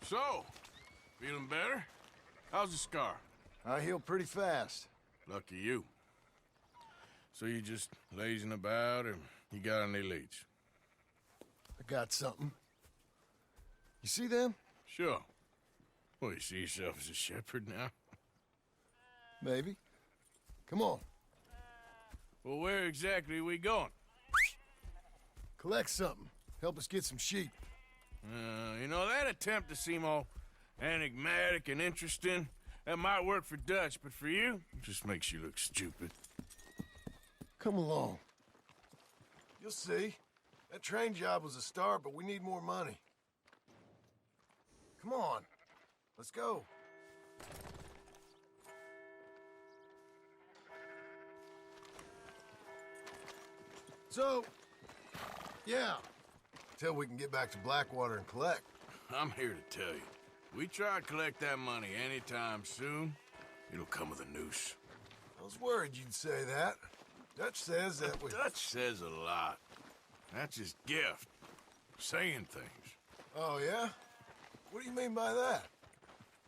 So, feeling better? How's the scar? I heal pretty fast. Lucky you. So you just lazing about, or you got any leads? I got something. You see them? Sure. Well, you see yourself as a shepherd now? Maybe. Come on. Well, where exactly are we going? Collect something. Help us get some sheep. You know, that attempt to seem all enigmatic and interesting, that might work for Dutch, but for you, it just makes you look stupid. Come along. You'll see. That train job was a start, but we need more money. Come on. Let's go. So, yeah. Till we can get back to Blackwater and collect. I'm here to tell you, we try to collect that money anytime soon, it'll come with a noose. I was worried you'd say that. Dutch says that we... Dutch says a lot. That's his gift. Saying things. Oh, yeah? What do you mean by that?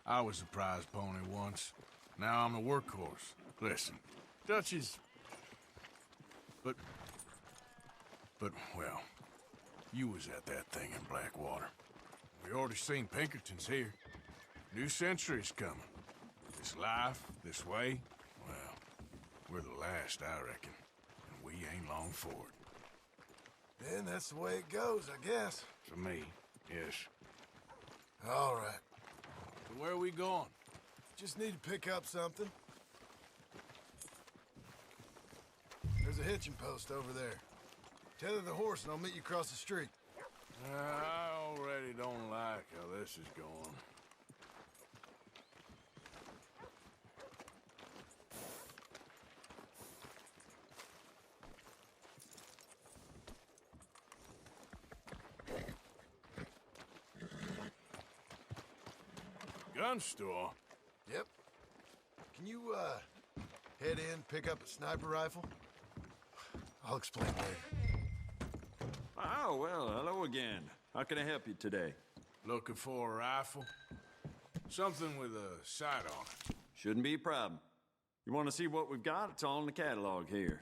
I was a prize pony once. Now I'm the workhorse. Listen, Dutch is... But, well, you was at that thing in Blackwater. We already seen Pinkertons here. New century's coming. This life, this way, well, we're the last, I reckon. And we ain't long for it. Then that's the way it goes, I guess. For me, yes. All right. So where are we going? Just need to pick up something. There's a hitching post over there. Tether the horse and I'll meet you across the street. I already don't like how this is going. Gun store? Yep. Can you, head in, pick up a sniper rifle? I'll explain later. Oh, well, hello again. How can I help you today? Looking for a rifle? Something with a sight on it. Shouldn't be a problem. You want to see what we've got? It's all in the catalog here.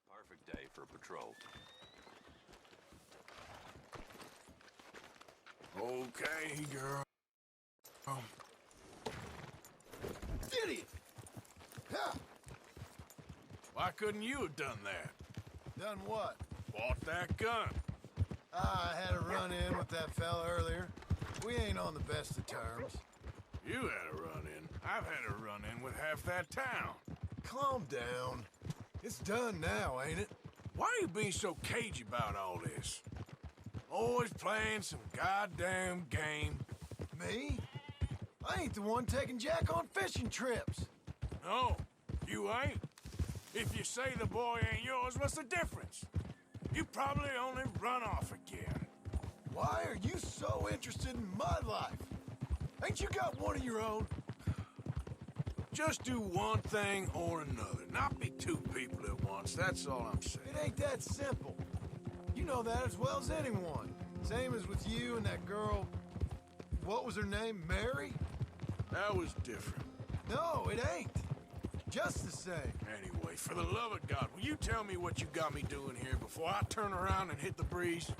Perfect day for a patrol. Okay, girl. Idiot! Ha! Why couldn't you have done that? Done what? Bought that gun. I had a run-in with that fella earlier. We ain't on the best of terms. You had a run-in. I've had a run-in with half that town. Calm down. It's done now, ain't it? Why are you being so cagey about all this? Always playing some goddamn game. Me? I ain't the one taking Jack on fishing trips. No, you ain't. If you say the boy ain't yours, what's the difference? You probably only run off again. Why are you so interested in my life? Ain't you got one of your own? Just do one thing or another. Not be two people at once, that's all I'm saying. It ain't that simple. You know that as well as anyone. Same as with you and that girl... What was her name? Mary? That was different. No, it ain't. Just the same. Anyway, for the love of God, will you tell me what you got me doing here before I turn around and hit the breeze?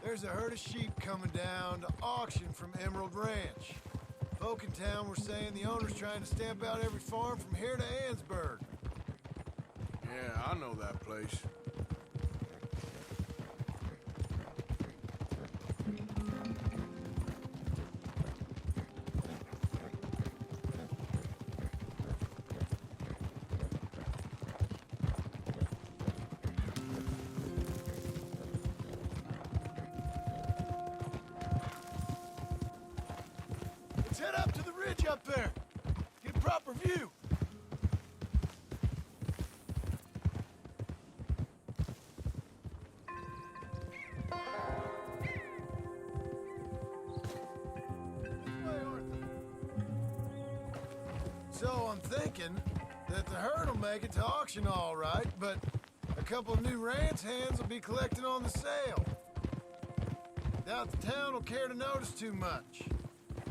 There's a herd of sheep coming down to auction from Emerald Ranch. Folk in town were saying the owner's trying to stamp out every farm from here to Ansburg. Yeah, I know that place. Let's head up to the ridge up there. Get a proper view. So I'm thinking that the herd will make it to auction all right, but a couple of new ranch hands will be collecting on the sale. Doubt the town will care to notice too much.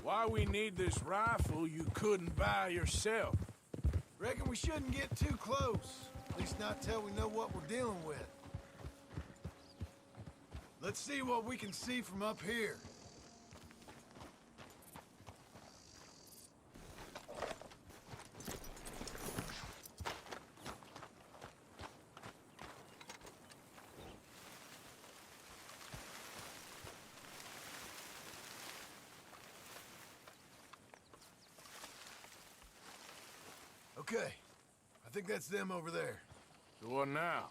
Why we need this rifle you couldn't buy yourself? Reckon we shouldn't get too close. At least not till we know what we're dealing with. Let's see what we can see from up here. Okay, I think that's them over there. So what now?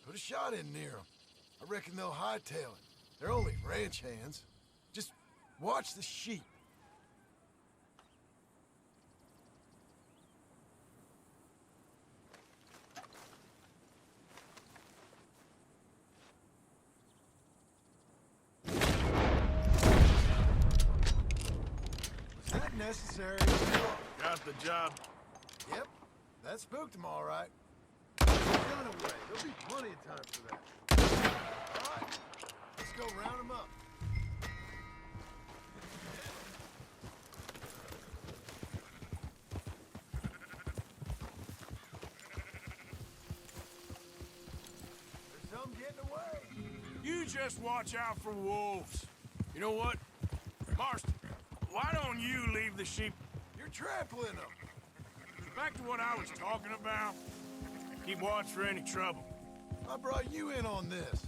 Put a shot in near them. I reckon they'll hightail it. They're only ranch hands. Just watch the sheep. Was that necessary? Got the job. Yep, that spooked them all right. Gun away. There'll be plenty of time for that. All right, let's go round them up. There's some getting away. You just watch out for wolves. You know what? Marston, why don't you leave the sheep? You're trampling them. Back to what I was talking about. Keep watch for any trouble. I brought you in on this.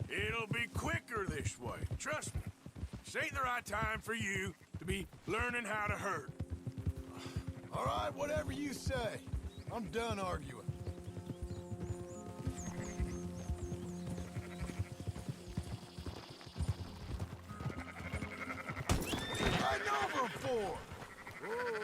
It'll be quicker this way. Trust me. This ain't the right time for you to be learning how to herd. All right, whatever you say. I'm done arguing. What are you riding over 'em for? Whoa.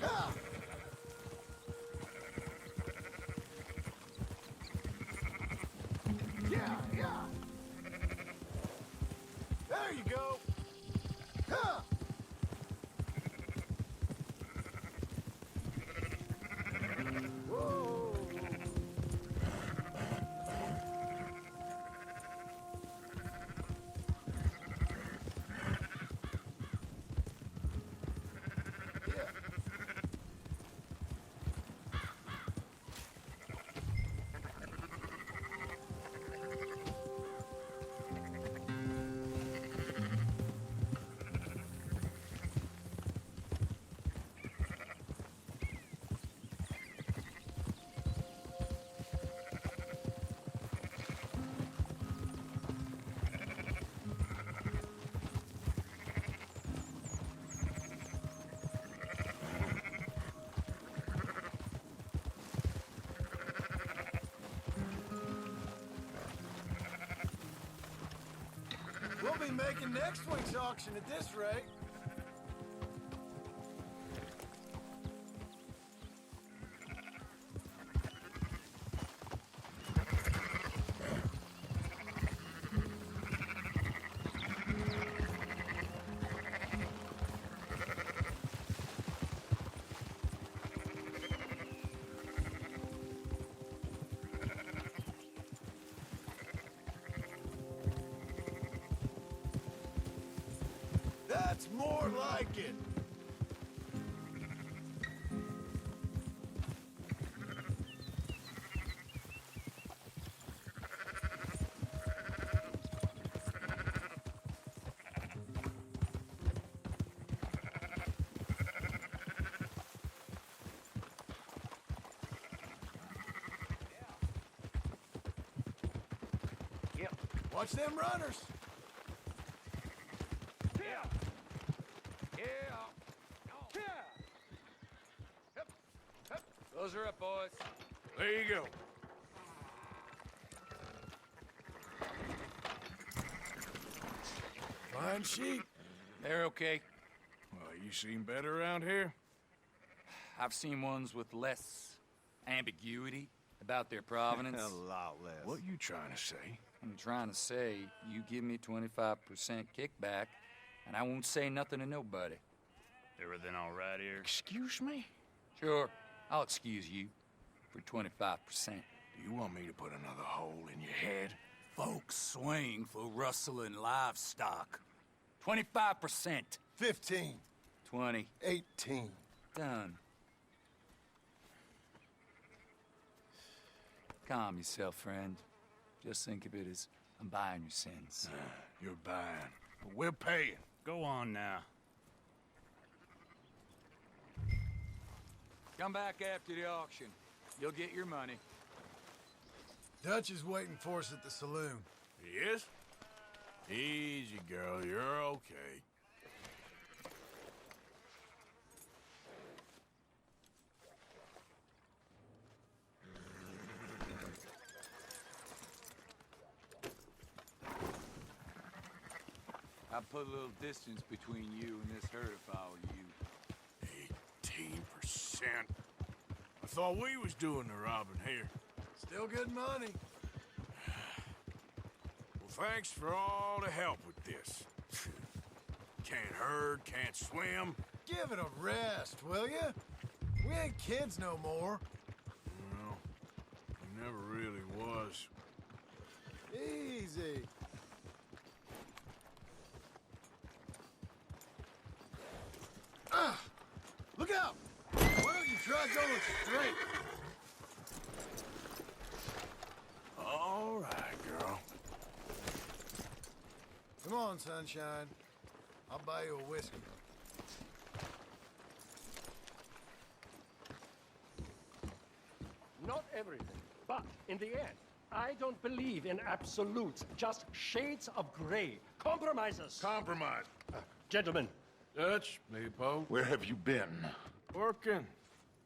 Ah! Yeah, yeah. There you go. Huh. Whoa. Yeah. We'll be making next week's auction at this rate. That's more like it. Yep. Watch them runners. Yeah. Yeah. Close her up, boys. There you go. Fine sheep. They're okay. Well, you seen better around here? I've seen ones with less ambiguity about their provenance. A lot less. What you trying to say? I'm trying to say, you give me 25% kickback, and I won't say nothing to nobody. Everything all right here? Excuse me? Sure, I'll excuse you for 25%. Do you want me to put another hole in your head? Folks swing for rustling livestock. 25%. 15. 20. 18. Done. Calm yourself, friend. Just think of it as I'm buying your sins. You're buying, but we're paying. Go on now. Come back after the auction. You'll get your money. Dutch is waiting for us at the saloon. He is? Easy, girl. You're okay. I'd put a little distance between you and this herd if I were you. 18%. I thought we was doing the robbing here. Still good money. Well, thanks for all the help with this. Can't herd, can't swim. Give it a rest, will ya? We ain't kids no more. No, he never really was. Easy. Look out! Why don't you try going straight? All right, girl. Come on, sunshine. I'll buy you a whiskey. Not everything, but in the end, I don't believe in absolutes, just shades of gray. Compromises. Compromise. Gentlemen, Dutch, Leopold. Where have you been? Working.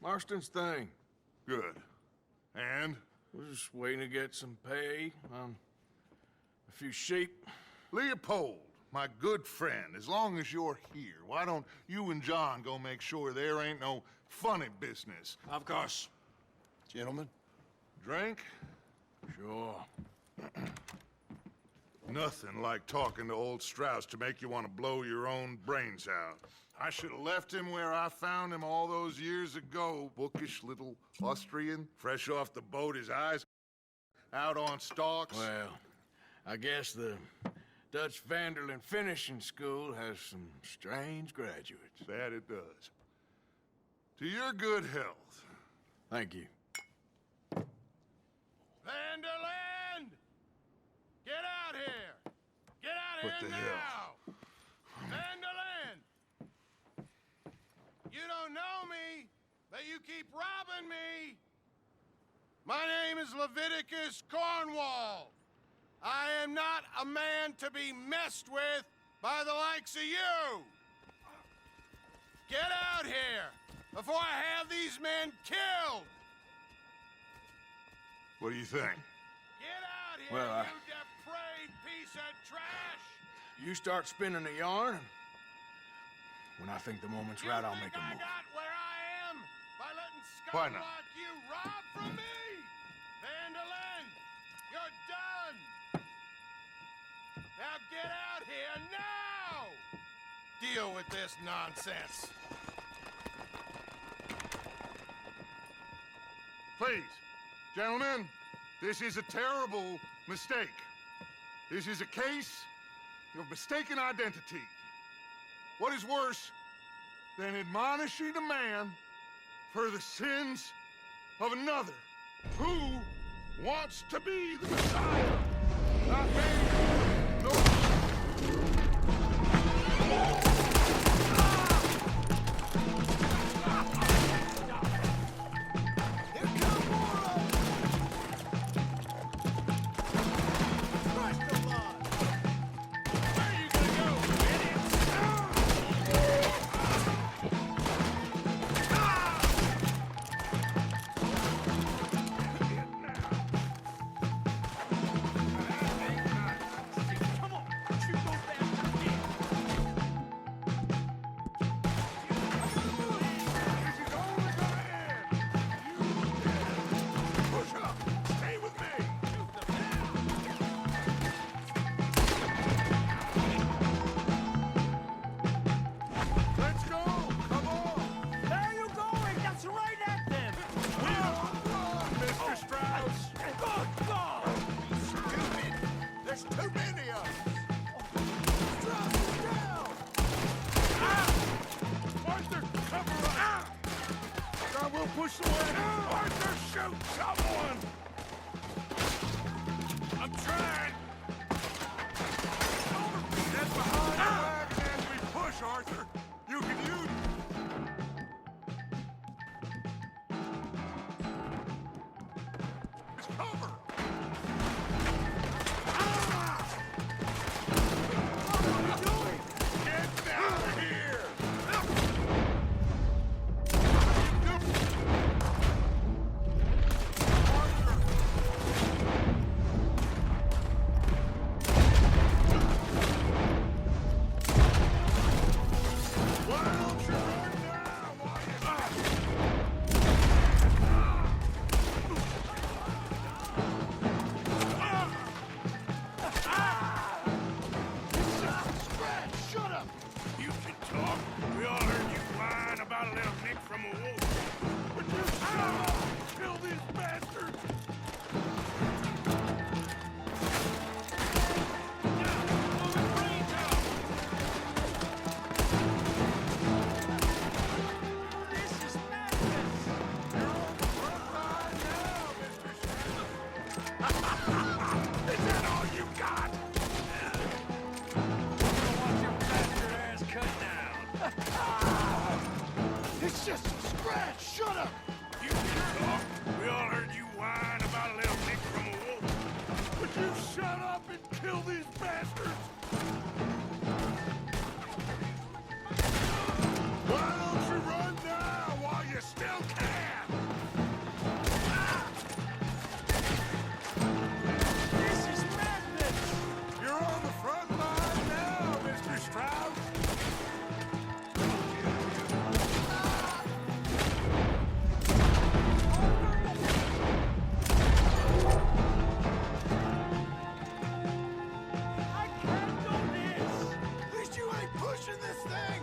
Marston's thing. Good. And? We're just waiting to get some pay on a few sheep. Leopold, my good friend, as long as you're here, why don't you and John go make sure there ain't no funny business? Of course. Gentlemen. Drink? Sure. Nothing like talking to old Strauss to make you want to blow your own brains out. I should have left him where I found him all those years ago. Bookish little Austrian, fresh off the boat, his eyes out on stalks. Well, I guess the Dutch Vanderlyn Finishing School has some strange graduates. That it does. To your good health. Thank you. Vanderland! Get out here! Get out What here the now! hell? Vanderland! You don't know me, but you keep robbing me! My name is Leviticus Cornwall. I am not a man to be messed with by the likes of you! Get out here before I have these men killed! What do you think? Get out here, Well, you depraved piece of trash! You start spinning the yarn, and when I think the moment's right, I'll make a I move. got where I am by letting Why scum not? like you rob from me! Vanderlyn, you're done! Now get out here now! Deal with this nonsense. Please, gentlemen, this is a terrible mistake. This is a case of mistaken identity. What is worse than admonishing a man for the sins of another who wants to be the Messiah? Not me. No. Here come more of them! Christ alive! Where are you gonna go, idiots? push away! Arthur, shoot someone! I'm trying! Get behind the wagon as we push, Arthur! You can use... It's cover! Get down here! Why don't you run now while Shut up! You can talk. We all heard you whine about a little nick from a wolf. Would you shut up? Kill these bastards! Is that all you got? It's just a scratch! Shut up! You can talk. We all heard you whine about a little nick from a wolf. Would you shut up and kill these bastards? Why don't you run now while you still can? This is madness! You're on the front line now, Mr. Strauss! I can't do this! At least you ain't pushing this thing!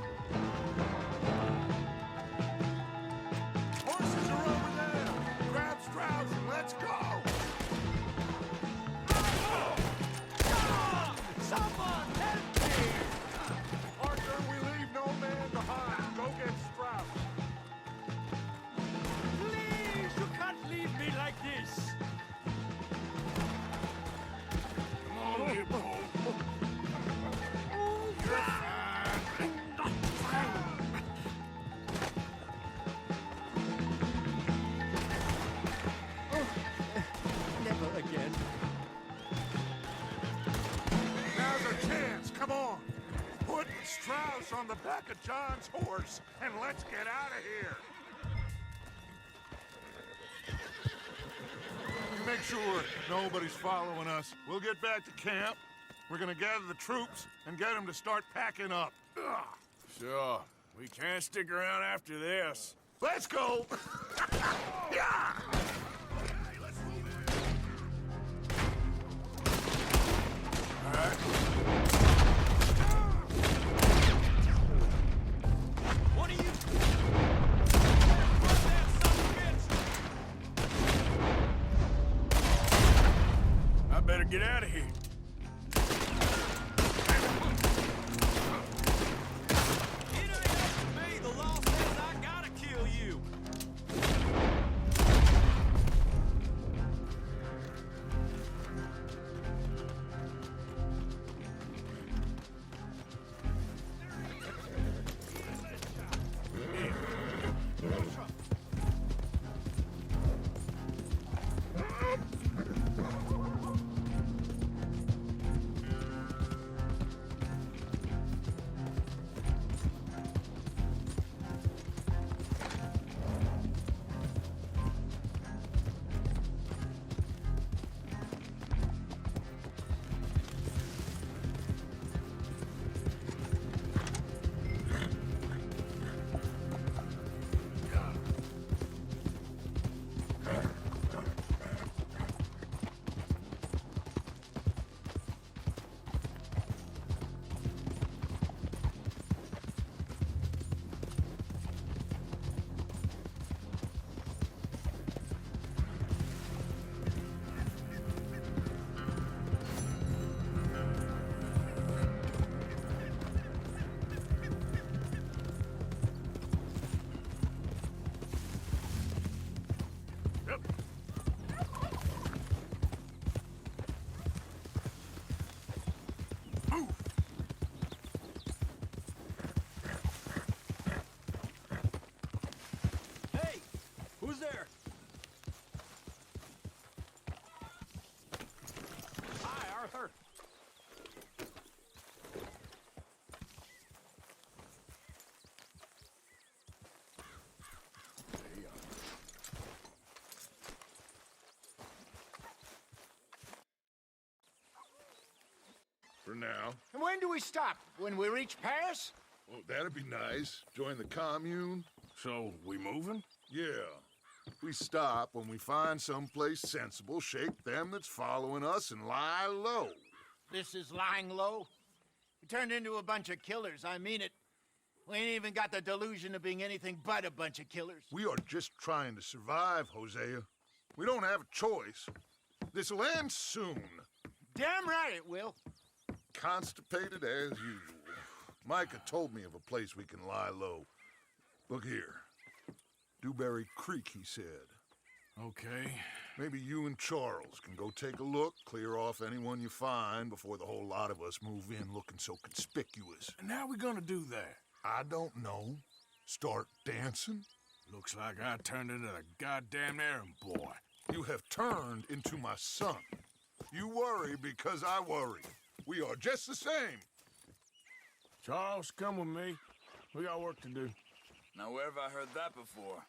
Horses are over there! Grab Strauss and let's go! Someone help me! Arthur, we leave no man behind. Go get Strauss. Please, you can't leave me like this. Come on, Leopold. You're fine. Never again. Now's our chance. Come on. Put Strauss on the back of John's horse and let's get out of here. You make sure nobody's following us. We'll get back to camp. We're gonna gather the troops and get them to start packing up. Ugh. Sure. We can't stick around after this. Let's go! Yeah! What are you? I better get out of here. now. And when do we stop? When we reach Paris? Well, that'd be nice. Join the commune. So, we moving? Yeah. We stop when we find someplace sensible, shake them that's following us, and lie low. This is lying low? We turned into a bunch of killers, I mean it. We ain't even got the delusion of being anything but a bunch of killers. We are just trying to survive, Hosea. We don't have a choice. This'll end soon. Damn right it will. Constipated as usual. Micah told me of a place we can lie low. Look here. Dewberry Creek, he said. Okay. Maybe you and Charles can go take a look, clear off anyone you find before the whole lot of us move in looking so conspicuous. And how we gonna do that? I don't know. Start dancing? Looks like I turned into the goddamn errand boy. You have turned into my son. You worry because I worry. We are just the same. Charles, come with me. We got work to do. Now, where have I heard that before?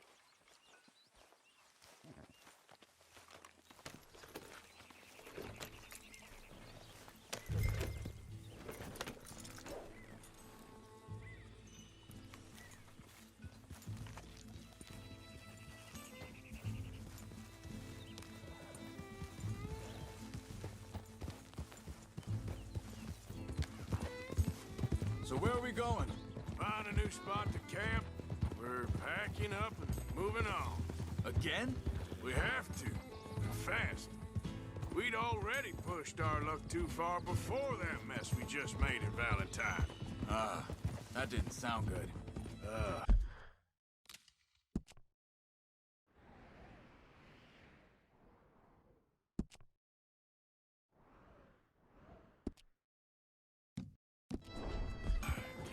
So where are we going? Find a new spot to camp. We're packing up and moving on. Again? We have to. And fast. We'd already pushed our luck too far before that mess we just made in Valentine. That didn't sound good.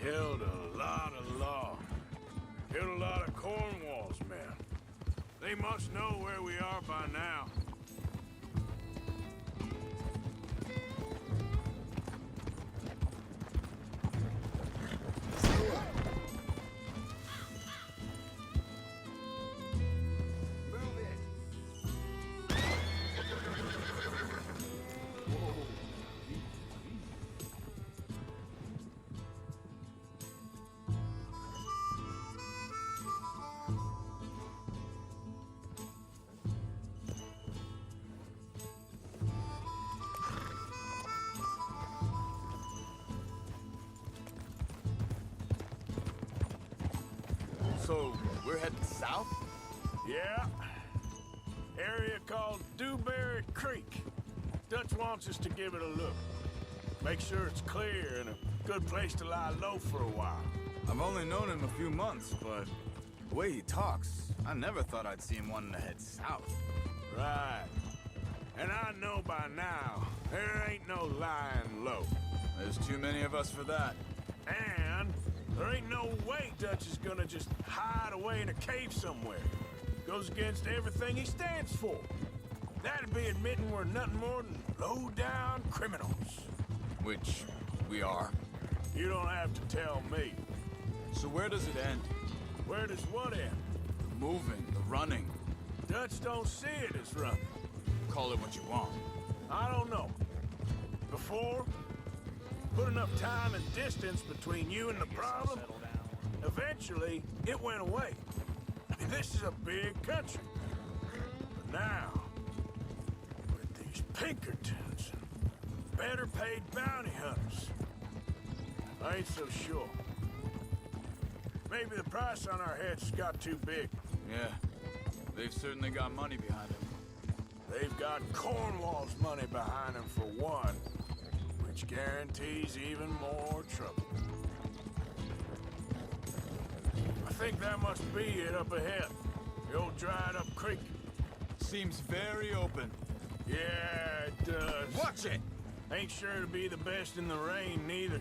Killed a lot of law. Killed a lot of Cornwall's men. They must know where we are by now. So, we're heading south? Yeah. Area called Dewberry Creek. Dutch wants us to give it a look. Make sure it's clear and a good place to lie low for a while. I've only known him a few months, but the way he talks, I never thought I'd see him wanting to head south. Right. And I know by now, there ain't no lying low. There's too many of us for that. And there ain't no way Dutch is gonna just hide away in a cave somewhere. Goes against everything he stands for. That'd be admitting we're nothing more than low-down criminals. Which we are. You don't have to tell me. So where does it end? Where does what end? The moving, the running. Dutch don't see it as running. Call it what you want. I don't know. Before, put enough time and distance between you and the problem, eventually it went away. I mean, this is a big country. But now, with these Pinkertons and better paid bounty hunters, I ain't so sure. Maybe the price on our heads got too big. Yeah, they've certainly got money behind them. They've got Cornwall's money behind them for one, which guarantees even more trouble. I think that must be it up ahead. The old dried-up creek. Seems very open. Yeah, it does. Watch it! Ain't sure to be the best in the rain, neither.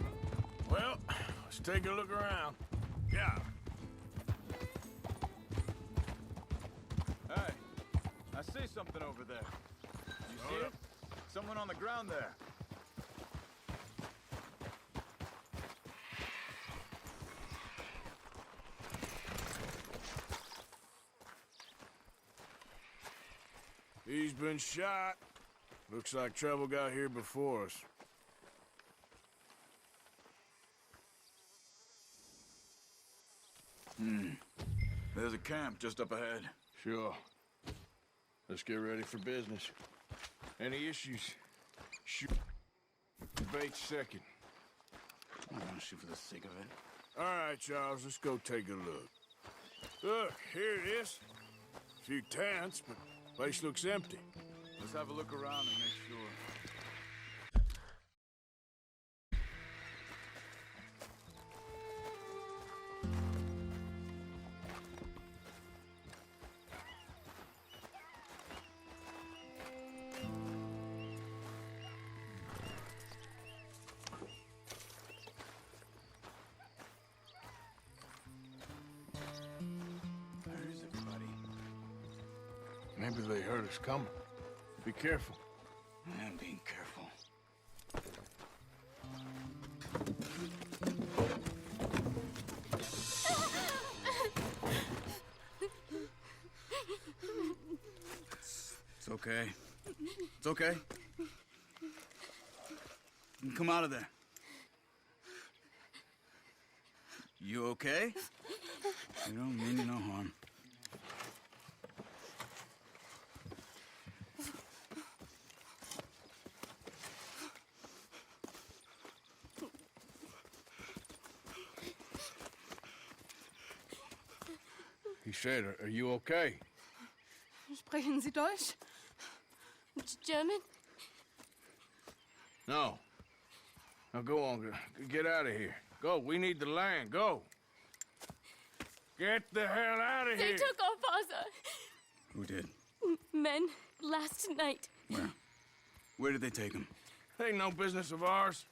Well, let's take a look around. Yeah. Hey, I see something over there. You see Hold it? up. Someone on the ground there. He's been shot. Looks like trouble got here before us. There's a camp just up ahead. Sure. Let's get ready for business. Any issues? Shoot. Debate second. I don't want to shoot for the sake of it. All right, Charles, let's go take a look. Look, here it is. A few tents, but place looks empty. Let's have a look around and make sure. Maybe they heard us coming. Be careful. I'm being careful. It's okay. It's okay. You can come out of there. You okay? You don't mean you no harm. He said, are you okay? Sprechen Sie Deutsch? German? No. Now go on, get out of here. Go, we need the land, go. Get the hell out of They here. took our father. Who did? Men last night. Where? Where did they take him? Ain't no business of ours.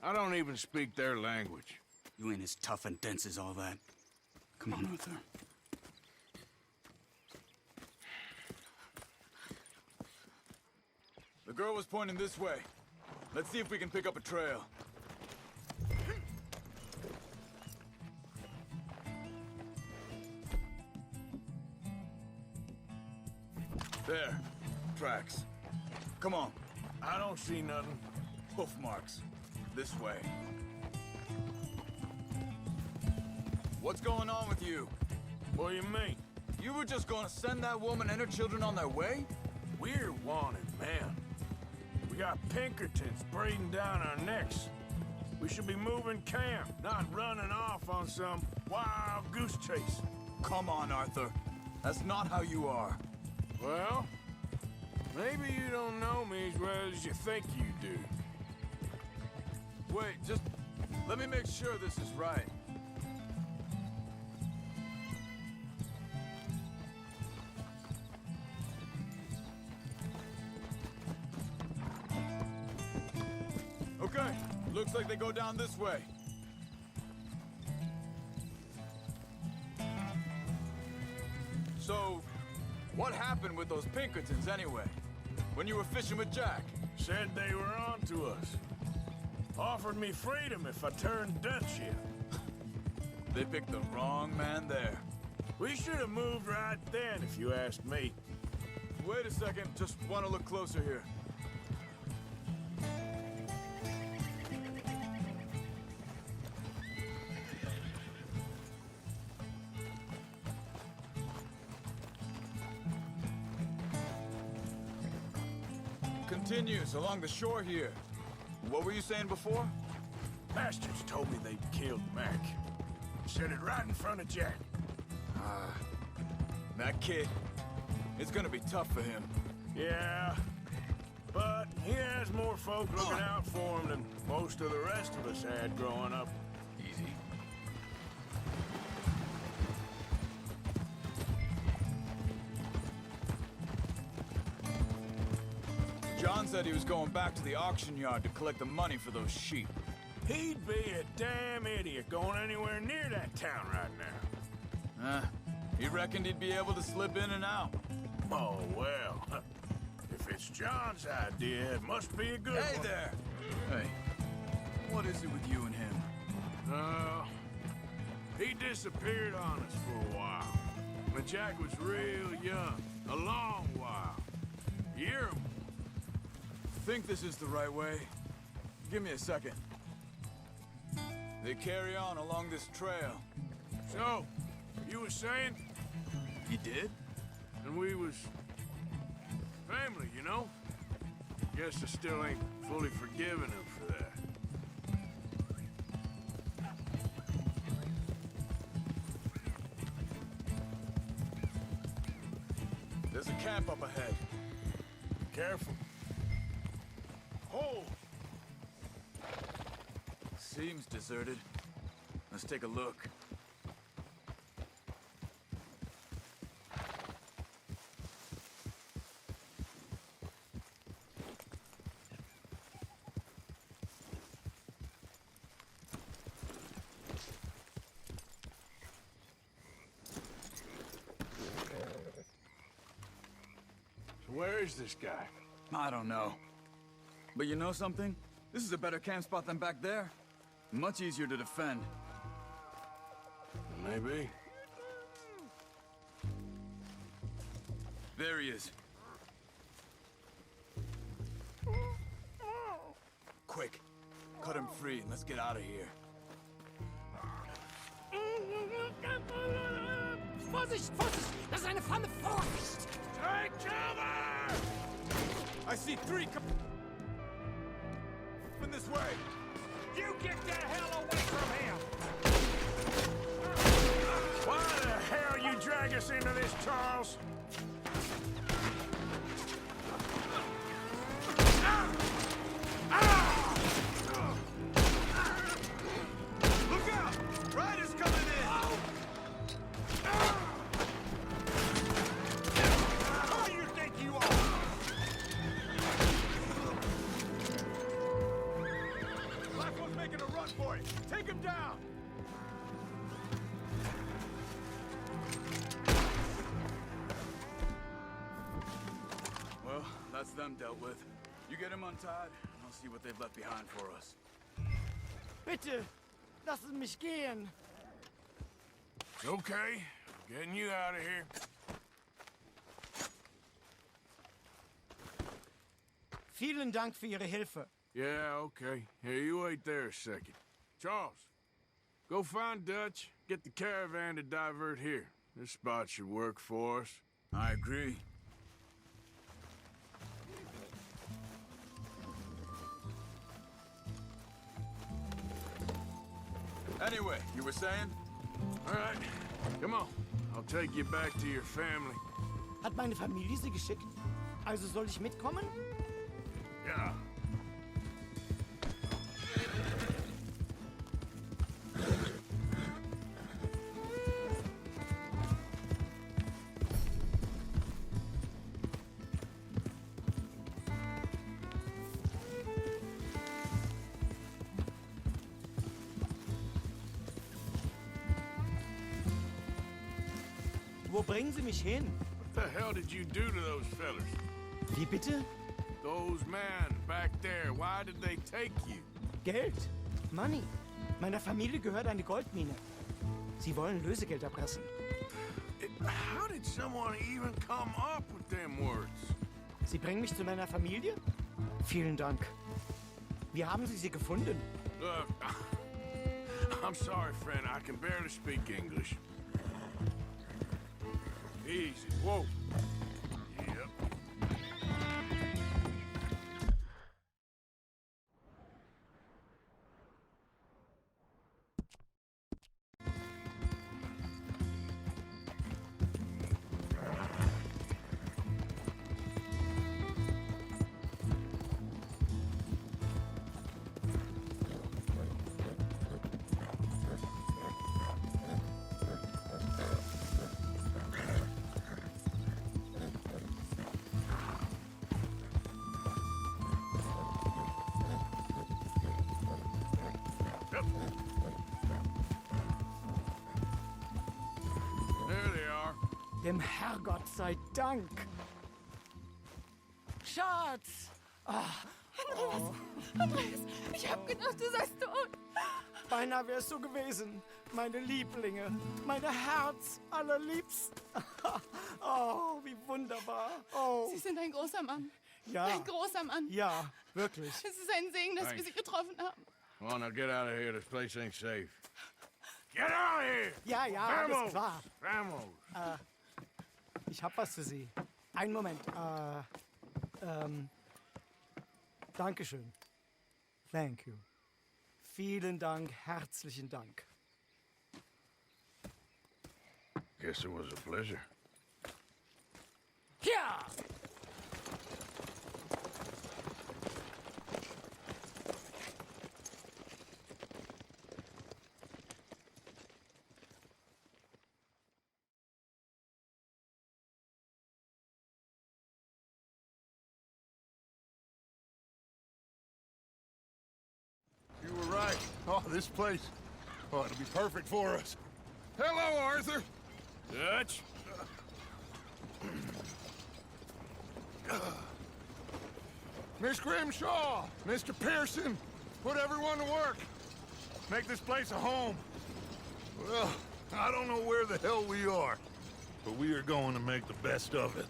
I don't even speak their language. You ain't as tough and dense as all that. Come on, Arthur. The girl was pointing this way. Let's see if we can pick up a trail. There. Tracks. Come on. I don't see nothing. Hoof marks. This way. What's going on with you? What do you mean? You were just gonna send that woman and her children on their way? We're wanted, man. We got Pinkertons breathing down our necks. We should be moving camp, not running off on some wild goose chase. Come on, Arthur. That's not how you are. Well, maybe you don't know me as well as you think you do. Wait, just let me make sure this is right. Okay, looks like they go down this way. So, what happened with those Pinkertons anyway? When you were fishing with Jack? Said they were on to us. Offered me freedom if I turned Dutch in. They picked the wrong man there. We should have moved right then, if you asked me. Wait a second, just want to look closer here. Continues along the shore here. What were you saying before? Bastards told me they'd killed Mac. Said it right in front of Jack. That kid, it's gonna be tough for him. Yeah, but he has more folk looking out for him than most of the rest of us had growing up. Easy. John said he was going back to the auction yard to collect the money for those sheep. He'd be a damn idiot going anywhere near that town right now. He reckoned he'd be able to slip in and out. Oh, well. If it's John's idea, it must be a good one. Hey there! Hey, what is it with you and him? He disappeared on us for a while. When Jack was real young. A long while. Year. Think this is the right way? Give me a second. They carry on along this trail. So, You were saying? He did? And we was... family, you know? Guess I still ain't fully forgiven him for that. There's a camp up ahead. Careful. Hold! Seems deserted. Let's take a look. So where is this guy? I don't know. But you know something? This is a better camp spot than back there. Much easier to defend. Maybe. There he is. Quick, cut him free and let's get out of here. Vorsicht, Vorsicht! Das ist eine Pfanne! Vorsicht! Take cover! I see 3 in this way. You get the hell away from here! Why the hell you drag us into this, Charles? Look out! Riders coming in! Who do you think you are? Black one's making a run for it. Take him down! Well, that's them dealt with. You get him untied, and I'll see what they've left behind for us. Bitte, lassen mich gehen. It's okay. Getting you out of here. Vielen Dank für Ihre Hilfe. Yeah, okay. Here, you wait there a second. Charles, go find Dutch. Get the caravan to divert here. This spot should work for us. I agree. Anyway, you were saying? All right, come on. I'll take you back to your family. Hat meine Familie Sie geschickt? Also soll ich mitkommen? Yeah. Wo bringen Sie mich hin? What the hell did you do to those fellas? Wie bitte? Those men back there, why did they take you? Geld. Money. Meiner Familie gehört eine Goldmine. Sie wollen Lösegeld erpressen. How did someone even come up with them words? Sie bringen mich zu meiner Familie? Vielen Dank. Wie haben Sie sie gefunden? Look, I'm sorry, friend. I can barely speak English. Easy. Whoa. Yep. There they are. Dem Herrgott sei Dank. Schatz! Andreas, ich hab gedacht, du seist tot. Beinahe wär's so gewesen. Meine Lieblinge, meine Herz allerliebsten. Oh, wie wunderbar. Oh, Sie sind ein großer Mann. ja. Ein großer Mann. Ja, wirklich. Es ist ein Segen, dass wir Thanks. Sie getroffen haben. Come on, now get out of here. This place ain't safe. Get out of here! here. Ja, ja, alles Vamos. klar. Vamos. Ich hab was für Sie. Einen Moment. Dankeschön. Thank you. Vielen Dank, herzlichen Dank. Guess it was a pleasure. Ja! You were right. Oh, this place. Oh, it'll be perfect for us. Hello, Arthur. Dutch? Miss Grimshaw, Mr. Pearson, put everyone to work. Make this place a home. Well, I don't know where the hell we are, but we are going to make the best of it.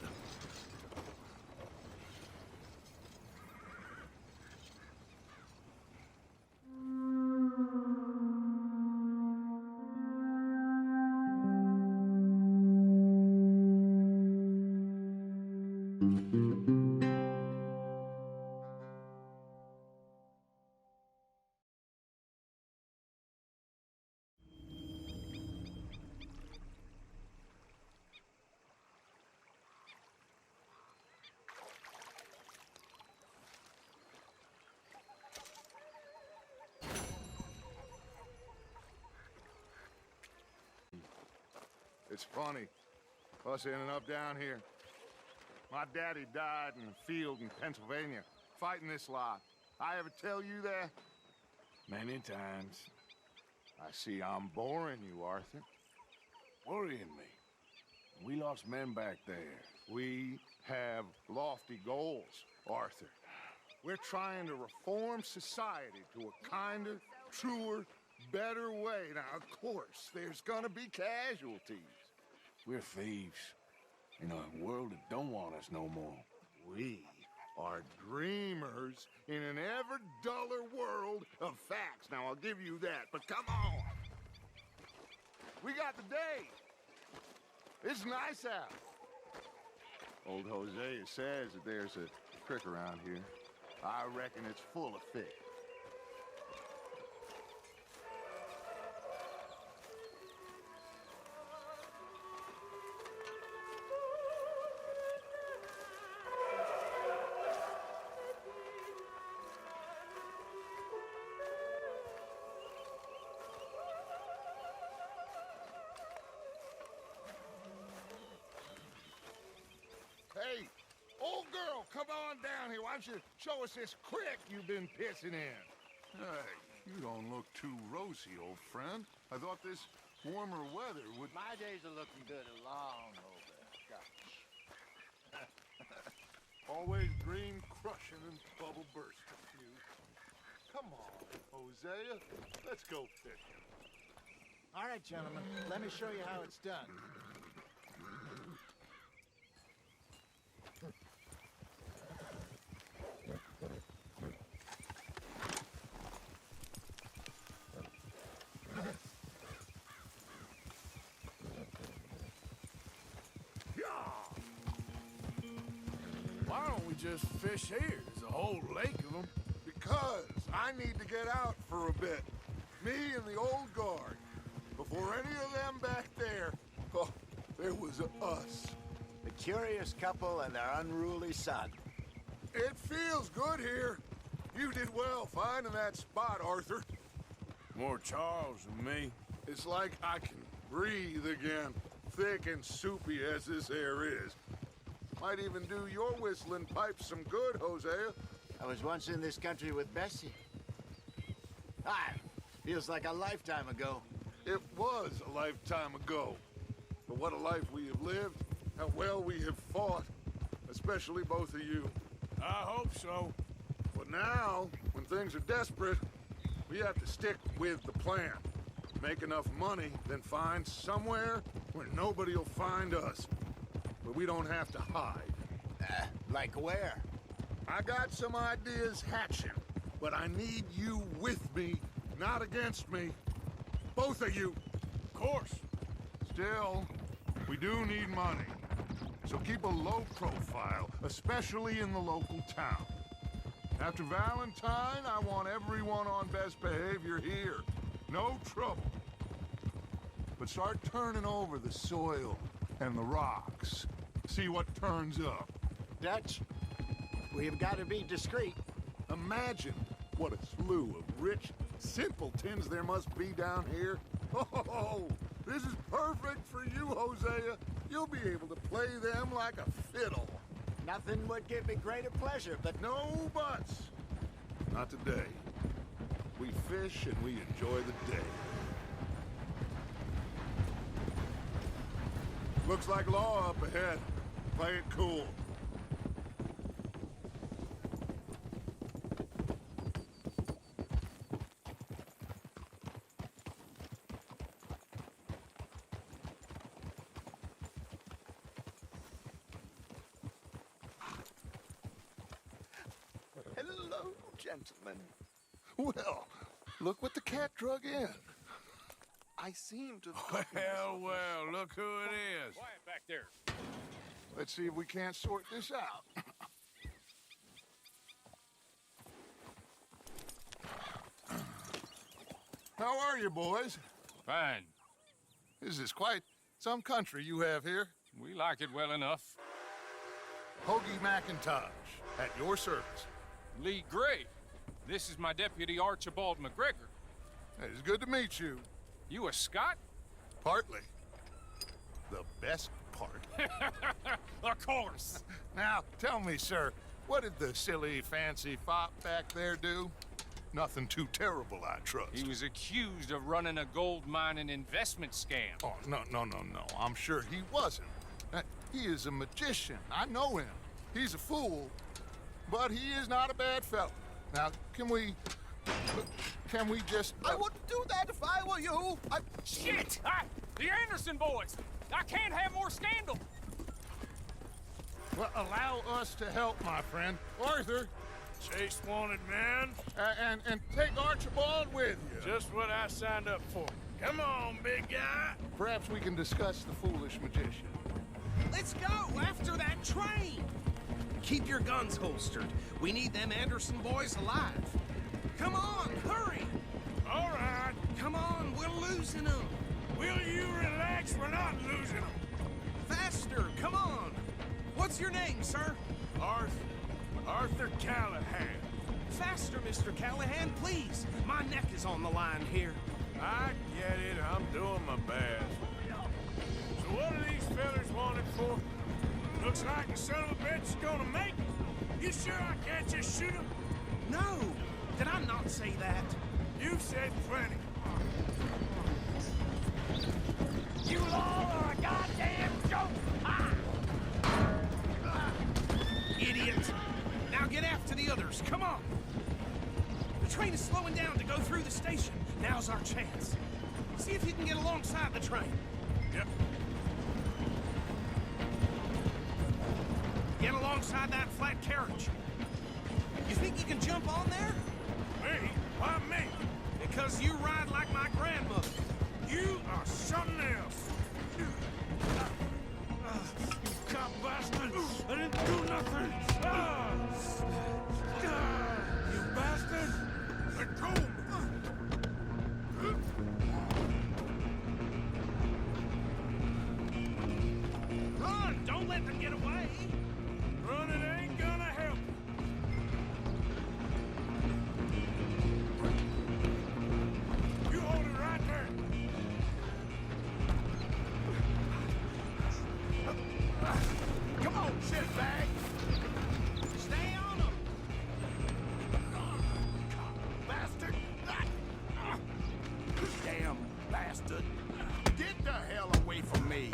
It's funny, us ending up down here. My daddy died in a field in Pennsylvania, fighting this lot. I ever tell you that? Many times. I see I'm boring you, Arthur. Worrying me. We lost men back there. We have lofty goals, Arthur. We're trying to reform society to a kinder, truer, better way. Now, of course, there's gonna be casualties. We're thieves. In a world that don't want us no more. We are dreamers in an ever duller world of facts. Now, I'll give you that, but come on. We got the day. It's nice out. Old Hosea says that there's a creek around here. I reckon it's full of fish. Hey, old girl, come on down here. Why don't you show us this creek you've been pissing in? Hey, you don't look too rosy, old friend. I thought this warmer weather would... My days are looking good along over. Gosh. Always green crushing and bubble bursting, you. Come on, Hosea. Let's go fishing. All right, gentlemen. Let me show you how it's done. Why don't we just fish here? There's a whole lake of them. Because I need to get out for a bit. Me and the old guard. Before any of them back there, oh, there was us. The curious couple and their unruly son. It feels good here. You did well finding that spot, Arthur. More Charles than me. It's like I can breathe again, thick and soupy as this air is. Might even do your whistling pipes some good, Hosea. I was once in this country with Bessie. Feels like a lifetime ago. It was a lifetime ago. But what a life we have lived, how well we have fought. Especially both of you. I hope so. But now, when things are desperate, we have to stick with the plan. Make enough money, then find somewhere where nobody will find us. But we don't have to hide. Like where? I got some ideas hatching, but I need you with me, not against me. Both of you. Of course. Still, we do need money. So keep a low profile, especially in the local town. After Valentine, I want everyone on best behavior here. No trouble. But start turning over the soil and the rocks. See what turns up. Dutch, we've got to be discreet. Imagine what a slew of rich simpletons there must be down here. Oh, this is perfect for you, Hosea. You'll be able to play them like a fiddle. Nothing would give me greater pleasure, but No buts. Not today. We fish and we enjoy the day. Looks like law up ahead. Play it cool. Hello, gentlemen. Well, look what the cat drug in. I seem to have gotten this Well, one. well, look who it is. Quiet back there. Let's see if we can't sort this out. How are you, boys? Fine. This is quite some country you have here. We like it well enough. Hoagie McIntosh, at your service. Lee Gray. This is my deputy Archibald McGregor. It's good to meet you. You a Scot? Partly. The best part. Of course. Now, tell me, sir, what did the silly, fancy fop back there do? Nothing too terrible, I trust. He was accused of running a gold mining investment scam. Oh, no. I'm sure he wasn't. He is a magician. I know him. He's a fool, but he is not a bad fellow. Now, can we just... I wouldn't do that if I were you. Shit! The Anderson boys! I can't have more scandal! Well, allow us to help, my friend. Arthur, Chase wanted man. and take Archibald with you. Just what I signed up for. Come on, big guy. Perhaps we can discuss the foolish magician. Let's go after that train! Keep your guns holstered. We need them Anderson boys alive. Come on, hurry! All right. Come on, we're losing them. Will you relax? We're not losing them. Faster, come on. What's your name, sir? Arthur Callahan. Faster, Mr. Callahan, please. My neck is on the line here. I get it. I'm doing my best. So what are these fellas wanted for? Looks like the son of a bitch is gonna make it. You sure I can't just shoot him? No! Did I not say that? You've said plenty. You all are a goddamn joke! Idiot! Now get after the others, come on! The train is slowing down to go through the station. Now's our chance. See if you can get alongside the train. Yep. Get alongside that flat carriage. You think you can jump on there? Me? Why me? Because you ride like my grandmother. You are something else. You cop bastard! I didn't do nothing! You bastard! Let go! Run! Don't let them get away! Running ain't gonna help. You hold it right there. Come on, shitbag! Stay on them! Bastard! Damn bastard! Get the hell away from me!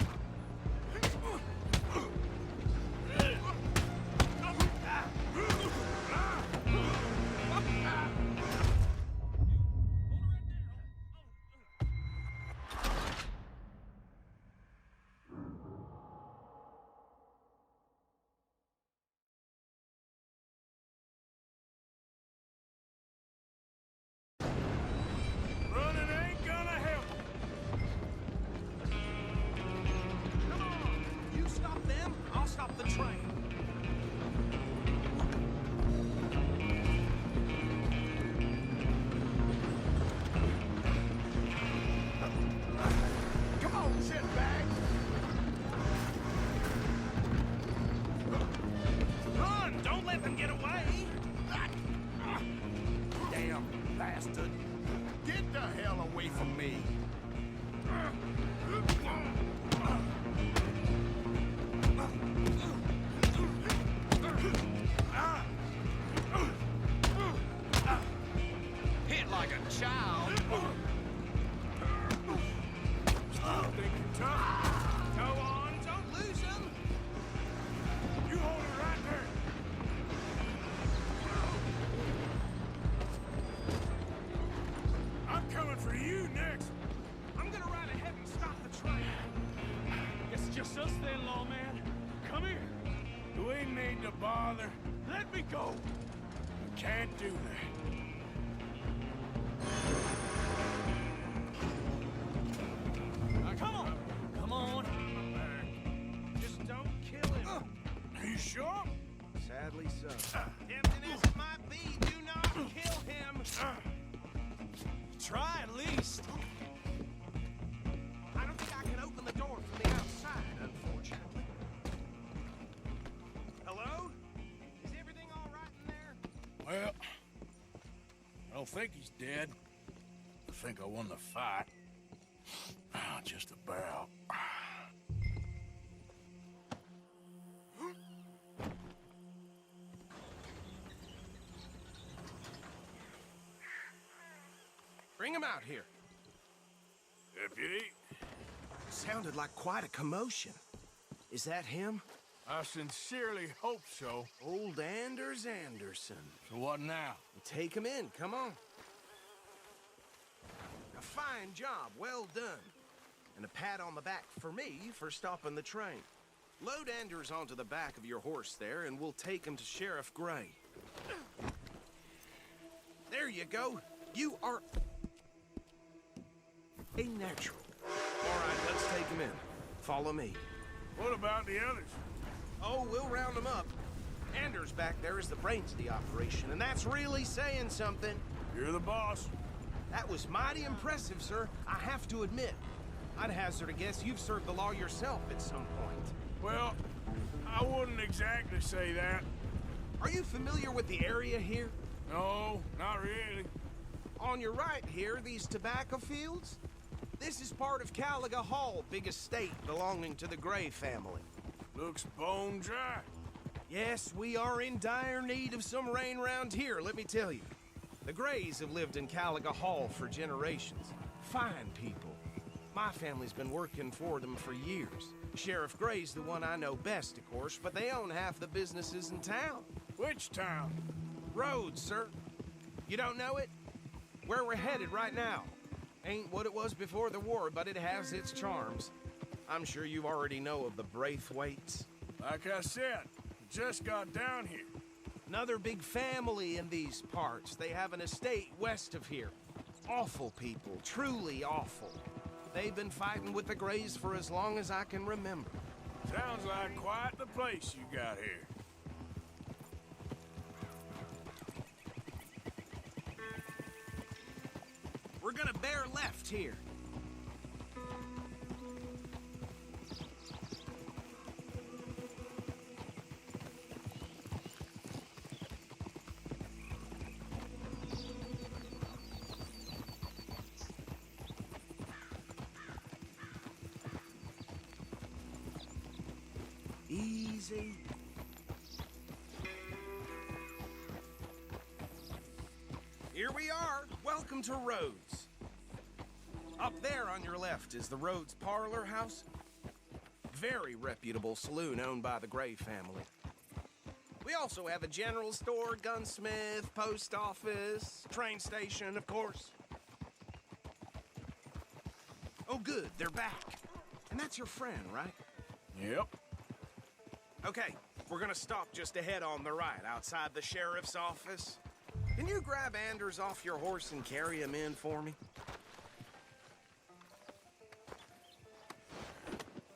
bastard! Get the hell away from me! Hit like a child! Think you're tough? Go on, don't lose him! You hold it right there. I'm coming for you next. I'm gonna ride ahead and stop the train. Guess it's just us then, lawman. Come here. Do we need to bother? Let me go. We can't do that. Now, come on. Come on. Just don't kill him. Are you sure? Sadly so. Tempting as it might be, do not kill him. Try at least. I don't think I can open the door from the outside, unfortunately. Hello? Is everything all right in there? Well, I don't think he's dead. I think I won the fight. Just about. Bring him out here. Deputy, Sounded like quite a commotion. Is that him? I sincerely hope so. Old Anders Anderson. So what now? Take him in, come on. A fine job, well done. And a pat on the back for me for stopping the train. Load Anders onto the back of your horse there, and we'll take him to Sheriff Gray. There you go. You are a natural. All right, let's take him in. Follow me. What about the others? Oh, we'll round them up. Anders back there is the brains of the operation, and that's really saying something. You're the boss. That was mighty impressive, sir. I have to admit. I'd hazard a guess you've served the law yourself at some point. Well, I wouldn't exactly say that. Are you familiar with the area here? No, not really. On your right here, these tobacco fields? This is part of Caliga Hall, big estate belonging to the Gray family. Looks bone dry. Yes, we are in dire need of some rain round here, let me tell you. The Grays have lived in Caliga Hall for generations. Fine people. My family's been working for them for years. Sheriff Gray's the one I know best, of course, but they own half the businesses in town. Which town? Rhodes, sir. You don't know it? Where we're headed right now. Ain't what it was before the war, but it has its charms. I'm sure you already know of the Braithwaites. Like I said, just got down here. Another big family in these parts. They have an estate west of here. Awful people, truly awful. They've been fighting with the Grays for as long as I can remember. Sounds like quite the place you got here. We're gonna bear left here. Easy. Here we are. Welcome to Rhodes. Up there on your left is the Rhodes Parlor House. Very reputable saloon owned by the Gray family. We also have a general store, gunsmith, post office, train station, of course. Oh, good, they're back. And that's your friend, right? Yep. Okay, we're gonna stop just ahead on the right, outside the sheriff's office. Can you grab Anders off your horse and carry him in for me?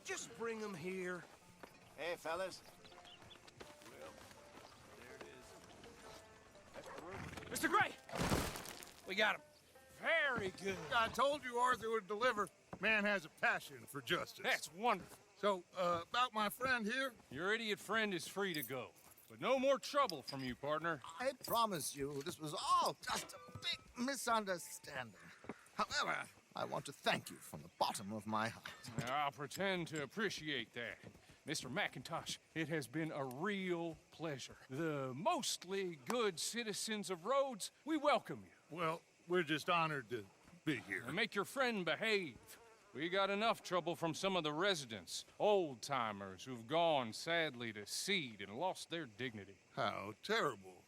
Just bring him here. Hey, fellas. Mr. Gray! We got him. Very good. I told you Arthur would deliver. Man has a passion for justice. That's wonderful. So, about my friend here? Your idiot friend is free to go. but no more trouble from you, partner. I promise you, this was all just a big misunderstanding. However, I want to thank you from the bottom of my heart. I'll pretend to appreciate that. Mr. McIntosh, it has been a real pleasure. The mostly good citizens of Rhodes, we welcome you. Well, we're just honored to be here. And make your friend behave. We got enough trouble from some of the residents, old-timers who've gone, sadly, to seed and lost their dignity. How terrible.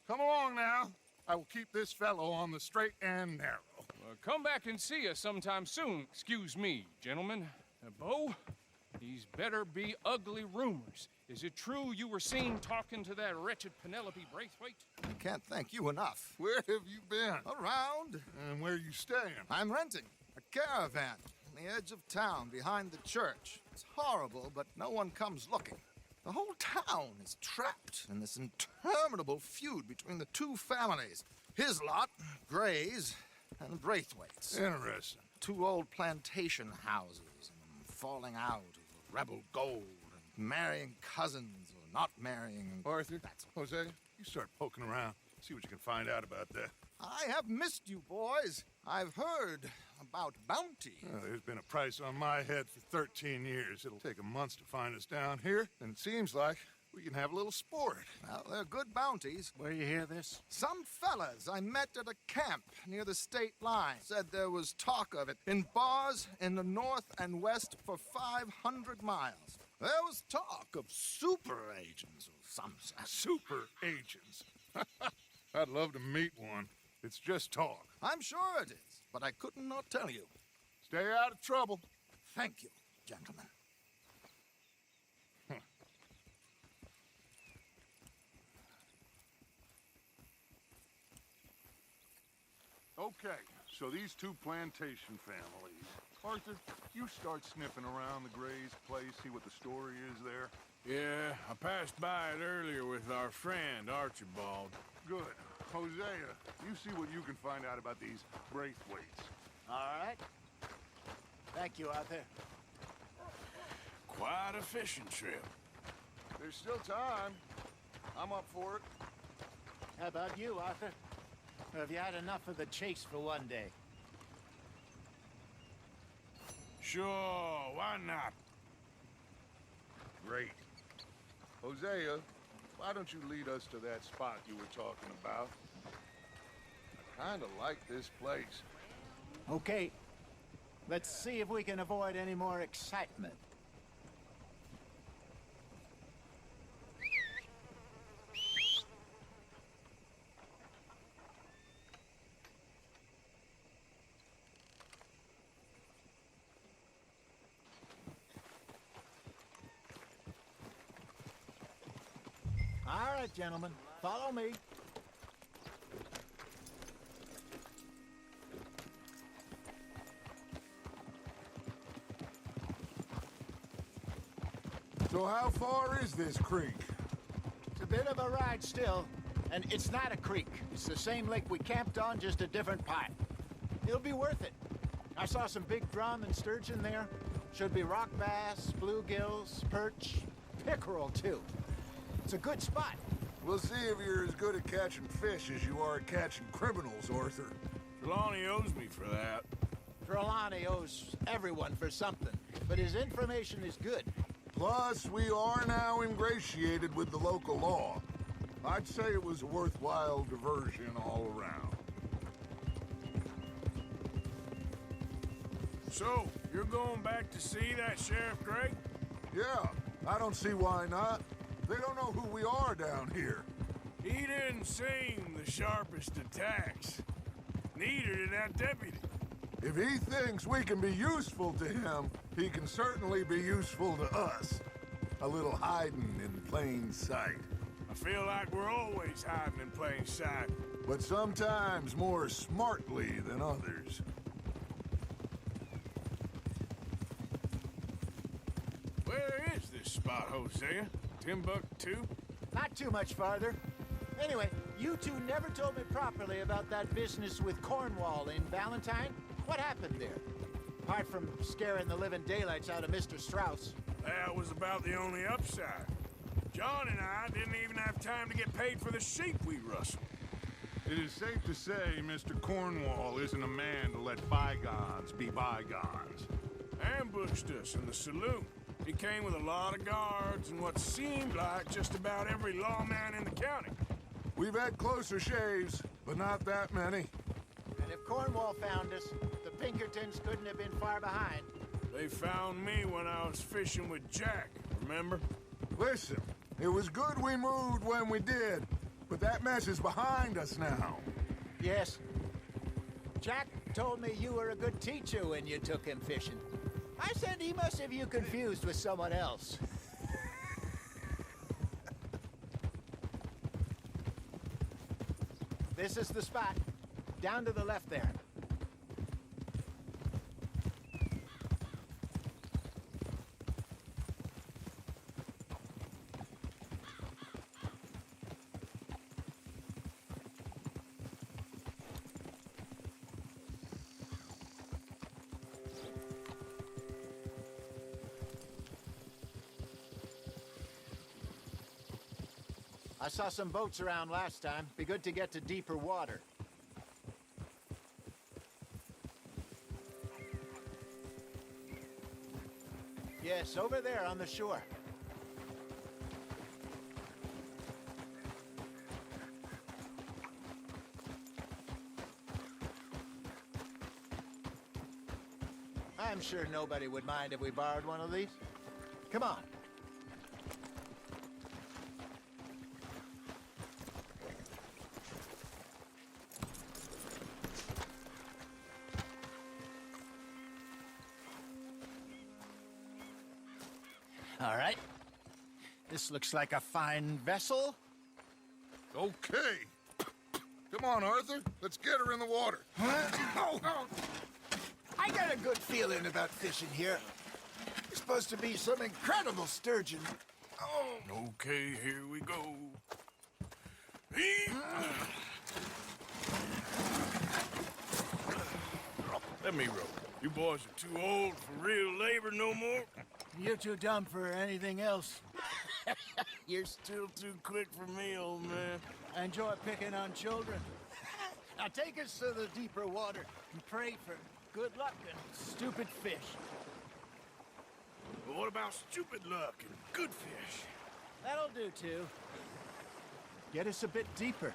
Come along now. I will keep this fellow on the straight and narrow. Come back and see us sometime soon. Excuse me, gentlemen. Bo, these better be ugly rumors. Is it true you were seen talking to that wretched Penelope Braithwaite? I can't thank you enough. Where have you been? Around. And where are you staying? I'm renting a caravan on the edge of town behind the church. It's horrible, but no one comes looking. The whole town is trapped in this interminable feud between the two families. His lot, Gray's, and Braithwaite's. Interesting. Two old plantation houses, and falling out over rebel gold, and marrying cousins or not marrying. Arthur, Jose, you start poking around. See what you can find out about that. I have missed you, boys. I've heard about bounty. There's been a price on my head for 13 years. It'll take a month to find us down here, and it seems like we can have a little sport. Well, they're good bounties. Where you hear this? Some fellas I met at a camp near the state line said there was talk of it in bars in the north and west for 500 miles. There was talk of super agents or some such. Super agents? I'd love to meet one. It's just talk. I'm sure it is, but I couldn't not tell you. Stay out of trouble. Thank you, gentlemen. Okay, so these two plantation families. Arthur, you start sniffing around the Gray's place, see what the story is there. Yeah, I passed by it earlier with our friend, Archibald. Good. Hosea, you see what you can find out about these Braithwaites. All right. Thank you, Arthur. Quite a fishing trip. There's still time. I'm up for it. How about you, Arthur? Or have you had enough of the chase for one day? Sure, why not? Great. Hosea, why don't you lead us to that spot you were talking about? I kind of like this place. Okay. Let's see if we can avoid any more excitement. All right, gentlemen, follow me. So how far is this creek? It's a bit of a ride still, and it's not a creek. It's the same lake we camped on, just a different part. It'll be worth it. I saw some big drum and sturgeon there. Should be rock bass, bluegills, perch, pickerel, too. It's a good spot. We'll see if you're as good at catching fish as you are at catching criminals, Arthur. Trelawney owes me for that. Trelawney owes everyone for something, but his information is good. Plus, we are now ingratiated with the local law. I'd say it was a worthwhile diversion all around. So, you're going back to see that Sheriff Gray? Yeah, I don't see why not. They don't know who we are down here. He didn't seem the sharpest attacks. Neither did that deputy. If he thinks we can be useful to him, he can certainly be useful to us. A little hiding in plain sight. I feel like we're always hiding in plain sight. But sometimes more smartly than others. Where is this spot, Hosea? Timbuktu? Not too much farther. Anyway, you two never told me properly about that business with Cornwall in Valentine. What happened there? Apart from scaring the living daylights out of Mr. Strauss. That was about the only upside. John and I didn't even have time to get paid for the sheep we rustled. It is safe to say Mr. Cornwall isn't a man to let bygones be bygones. Ambushed us in the saloon. He came with a lot of guards and what seemed like just about every lawman in the county. We've had closer shaves, but not that many. And if Cornwall found us, the Pinkertons couldn't have been far behind. They found me when I was fishing with Jack, remember? Listen, it was good we moved when we did, but that mess is behind us now. Yes. Jack told me you were a good teacher when you took him fishing. I said he must have you confused with someone else. This is the spot. Down to the left there. I saw some boats around last time. Be good to get to deeper water. Yes, over there on the shore. I'm sure nobody would mind if we borrowed one of these. Come on. All right. This looks like a fine vessel. Okay. Come on, Arthur. Let's get her in the water. I got a good feeling about fishing here. There's supposed to be some incredible sturgeon. Okay, here we go. Let me row. You boys are too old for real labor no more. You're too dumb for anything else. You're still too quick for me, old man. I enjoy picking on children. Now take us to the deeper water and pray for good luck and stupid fish. But what about stupid luck and good fish? That'll do, too. Get us a bit deeper.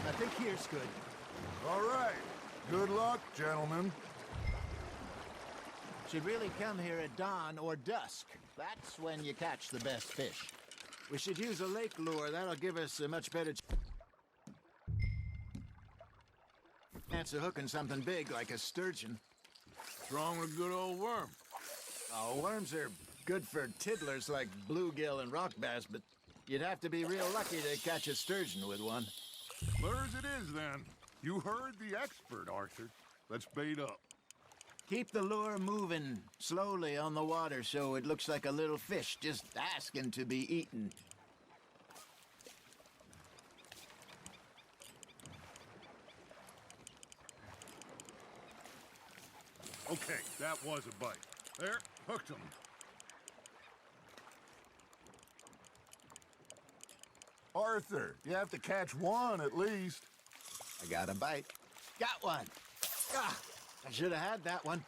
I think here's good. All right. Good luck, gentlemen. Should really come here at dawn or dusk. That's when you catch the best fish. We should use a lake lure. That'll give us a much better chance of hooking something big like a sturgeon. What's wrong with a good old worm? Oh, worms are good for tiddlers like bluegill and rock bass, but you'd have to be real lucky to catch a sturgeon with one. Lures it is, then. You heard the expert, Arthur. Let's bait up. Keep the lure moving slowly on the water so it looks like a little fish just asking to be eaten. Okay, that was a bite. There, hooked him. Arthur, you have to catch one at least. I got a bite. Got one. Ah, I should have had that one.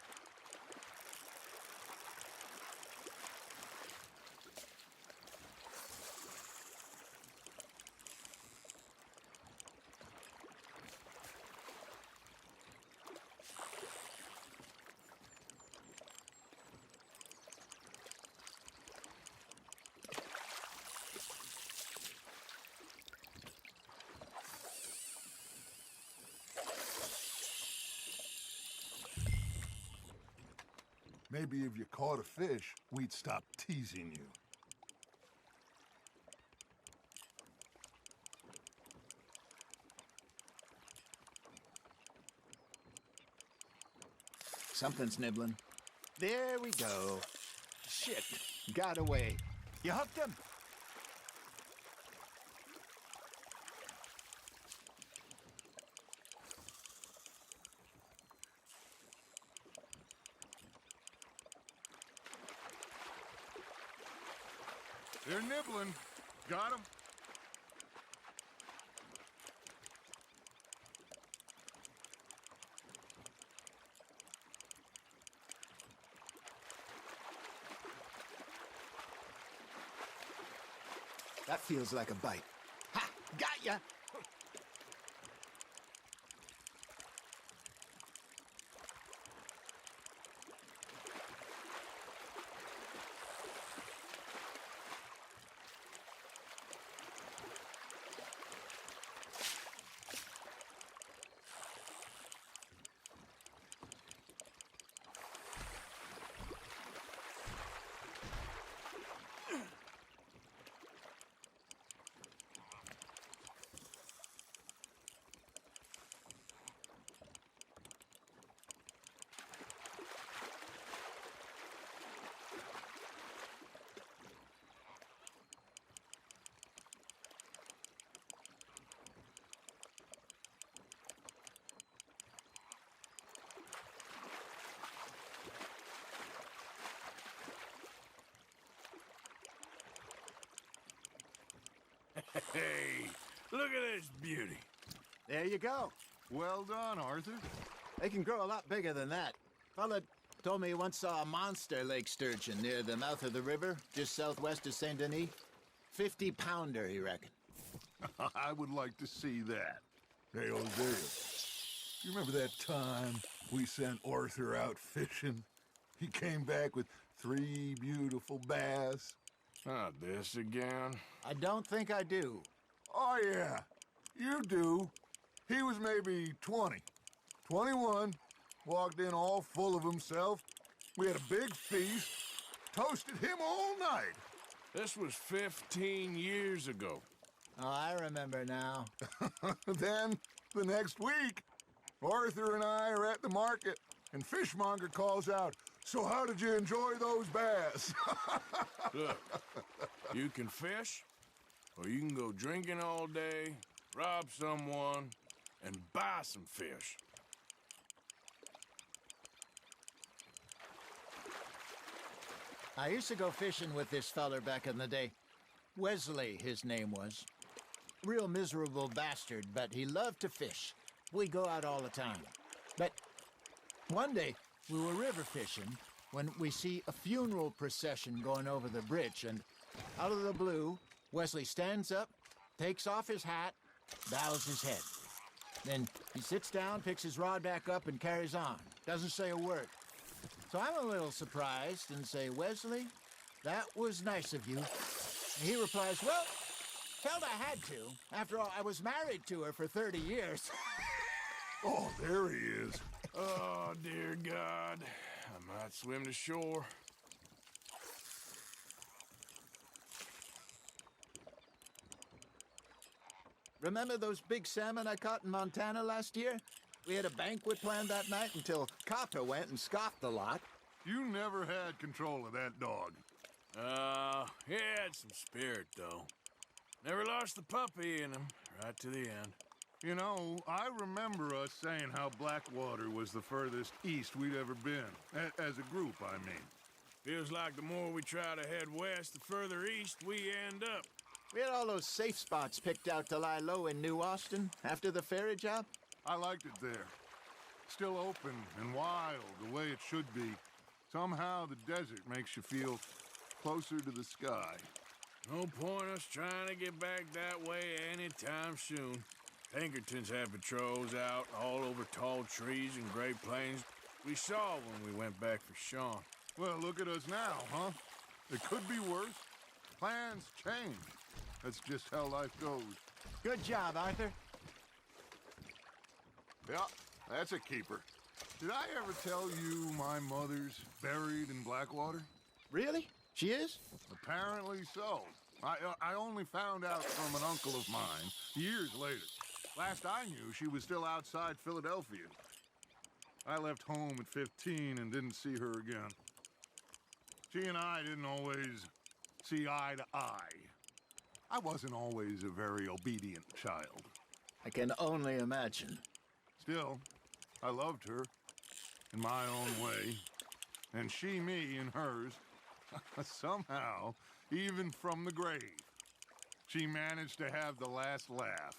Maybe if you caught a fish, we'd stop teasing you. Something's nibbling. There we go. Shit, got away. You hooked him? They're nibbling. Got 'em? That feels like a bite. Ha! Got ya! Hey, look at this beauty. There you go. Well done, Arthur. They can grow a lot bigger than that. Fella told me he once saw a monster lake sturgeon near the mouth of the river, just southwest of Saint Denis. 50-pounder, he reckoned. I would like to see that. Hey, Hosea, you remember that time we sent Arthur out fishing? He came back with 3 beautiful bass. Not this again. I don't think I do. Oh, yeah, you do. He was maybe 20, 21, walked in all full of himself. We had a big feast, toasted him all night. This was 15 years ago. Oh, I remember now. Then, the next week, Arthur and I are at the market, and Fishmonger calls out, "So how did you enjoy those bass?" Look, you can fish, or you can go drinking all day, rob someone, and buy some fish. I used to go fishing with this feller back in the day. Wesley, his name was. Real miserable bastard, but he loved to fish. We go out all the time. But one day, we were river fishing when we see a funeral procession going over the bridge, and out of the blue, Wesley stands up, takes off his hat, bows his head. Then he sits down, picks his rod back up, and carries on. Doesn't say a word. So I'm a little surprised and say, "Wesley, that was nice of you." And he replies, "Well, felt I had to. After all, I was married to her for 30 years. Oh, there he is. Oh, dear God. I might swim to shore. Remember those big salmon I caught in Montana last year? We had a banquet planned that night until Copper went and scoffed the lot. You never had control of that dog. He had some spirit, though. Never lost the puppy in him, right to the end. You know, I remember us saying how Blackwater was the furthest east we'd ever been. As a group, I mean. Feels like the more we try to head west, the further east we end up. We had all those safe spots picked out to lie low in New Austin after the ferry job. I liked it there. Still open and wild, the way it should be. Somehow the desert makes you feel closer to the sky. No point us trying to get back that way anytime soon. Pinkertons have patrols out all over tall trees and Great Plains. We saw when we went back for Sean. Well, look at us now, huh? It could be worse. Plans change. That's just how life goes. Good job, Arthur. Yeah, that's a keeper. Did I ever tell you my mother's buried in Blackwater? Really? She is? Apparently so. I only found out from an uncle of mine years later. Last I knew, she was still outside Philadelphia. I left home at 15 and didn't see her again. She and I didn't always see eye to eye. I wasn't always a very obedient child. I can only imagine. Still, I loved her in my own way, and she me in hers. Somehow, even from the grave, she managed to have the last laugh.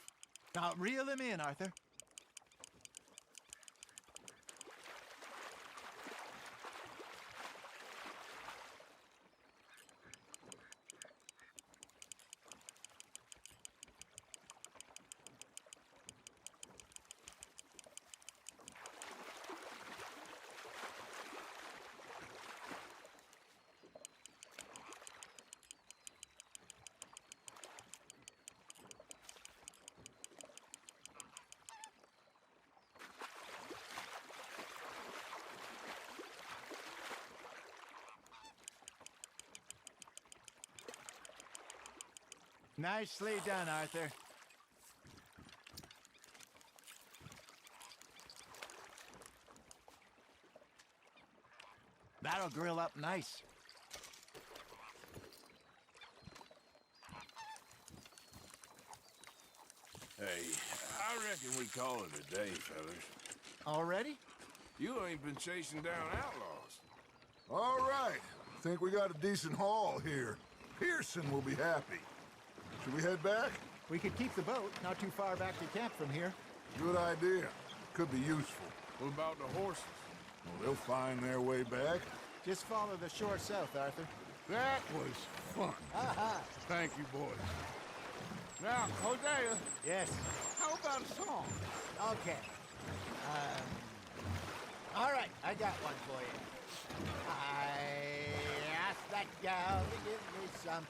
Now, reel him in, Arthur. Nicely done, Arthur. That'll grill up nice. Hey, I reckon we call it a day, fellas. Already? You ain't been chasing down outlaws. All right. Think we got a decent haul here. Pearson will be happy. Should we head back? We could keep the boat not too far back to camp from here. Good idea. Could be useful. What about the horses? Well, they'll find their way back. Just follow the shore south, Arthur. That was fun. Aha! Thank you, boys. Now, Hosea. Yes. How about a song? Okay. All right, I got one for you. I asked that gal to give me some.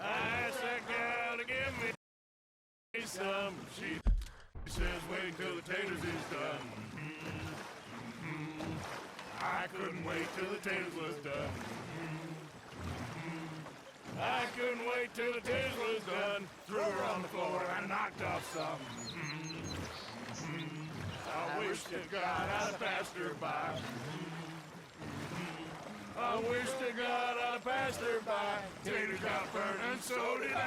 I asked that gal to give me some. She says, wait till the taters is done. I couldn't wait till the taters was done. I couldn't wait till the taters was done. Threw her on the floor and knocked off some. I wish to God I'd have passed her by. I wish to God I'd have passed her by. Taters got burned and so did I.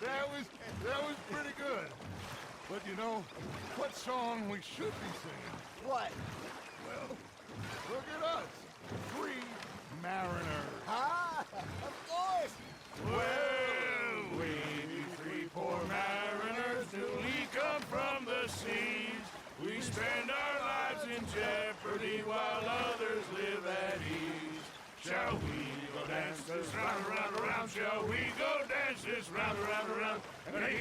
That was pretty good. But you know, what song we should be singing? What? Well, look at us. 3 mariners. Ah, of course. Well, we be 3 poor mariners till we come from the seas. We spend our lives in jeopardy while others live at ease. Shall we go dance this round, around, around? Shall we go dance this round, around, around? And it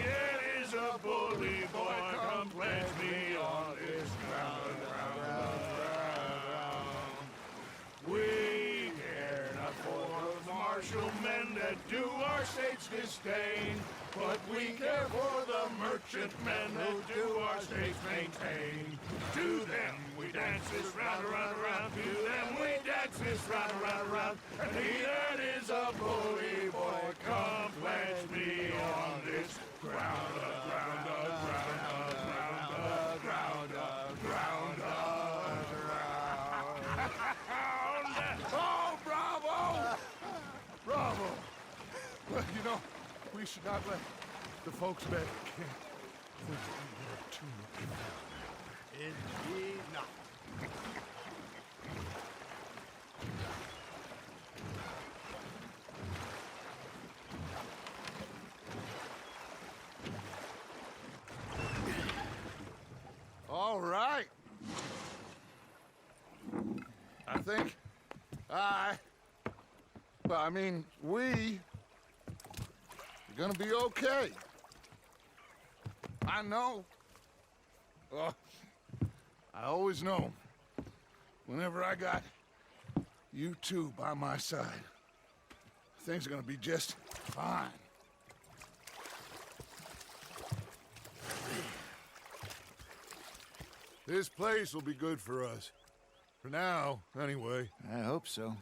is a bully boy, come pledge me on this ground, round, round, round. We care not for the martial men that do our state's disdain, but we care for the merchant men who do our states maintain. To them we dance this round, around, around. To them we dance this round, around, around. And he that is a bully boy, come pledge me on this ground, ground, ground, ground, ground, ground, ground. Oh, bravo! Bravo! Well, you know, we should not let the folks back at camp think that we were too much. Indeed not. All right. I think we are gonna be okay. I know. I always know. Whenever I got you two by my side, things are gonna be just fine. This place will be good for us. For now, anyway. I hope so.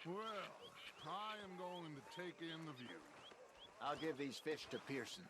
Well, I am going to take in the view. I'll give these fish to Pearson.